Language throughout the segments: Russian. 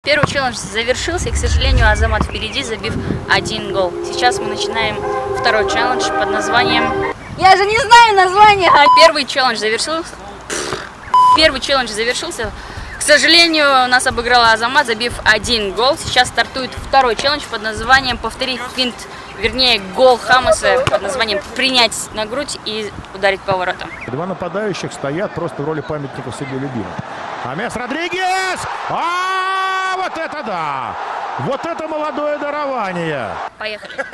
Первый челлендж завершился, и, к сожалению, Азамат впереди, забив 1 гол. Сейчас мы начинаем второй челлендж под названием... Я же не знаю название! Первый челлендж завершился. К сожалению, нас обыграла Азамат, забив 1 гол. Сейчас стартует второй челлендж под названием «Повторить финт», вернее, гол Хамаса под названием «Принять на грудь и ударить по воротам». Два нападающих стоят просто в роли памятников себе любимым. Хамес Родригес! Вот это да! Вот это молодое дарование! Поехали.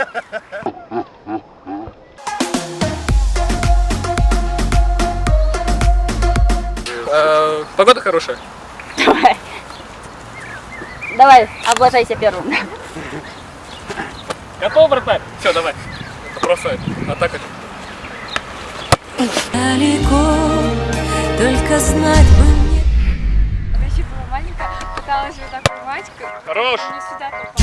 Погода хорошая. Давай, облажайся первым. Готов, братан? Все, давай. Это просто атака. Далеко, только знать бы мне. Я еще была маленькая, пыталась вот так урвать, Хорош. не сюда попала.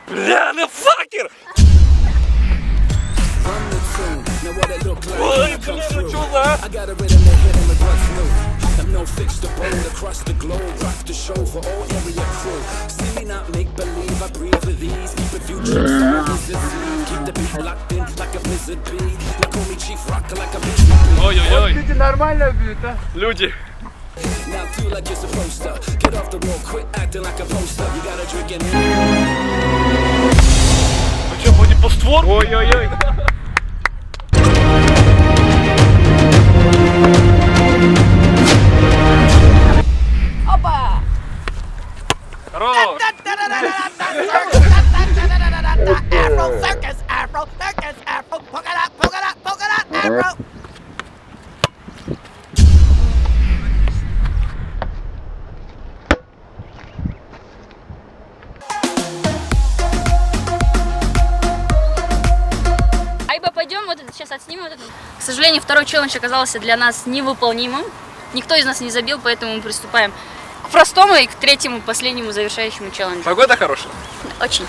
Бля, ну факер! Ой, бля, ну чё за? No fix the boat across the globe, rock the show for all area crew. See me not make believe, I breathe with ease. Keep the future keep the beat locked in like a blizzard bee. Now call me Chief Rock like a bitch. Ой-ой-ой. Люди нормально бьют, а? Люди. Now do like you're supposed to. Get off the wall, quit acting like a poster. You gotta drink it. Ну чё, вроде по створ? Ой-ой-ой. Опа! Хорош. Айба, пойдем, вот это сейчас отснимем. Вот это. К сожалению, второй челлендж оказался для нас невыполнимым. Никто из нас не забил, поэтому мы приступаем к простому и к третьему, последнему завершающему челленджу. Погода хорошая. Очень.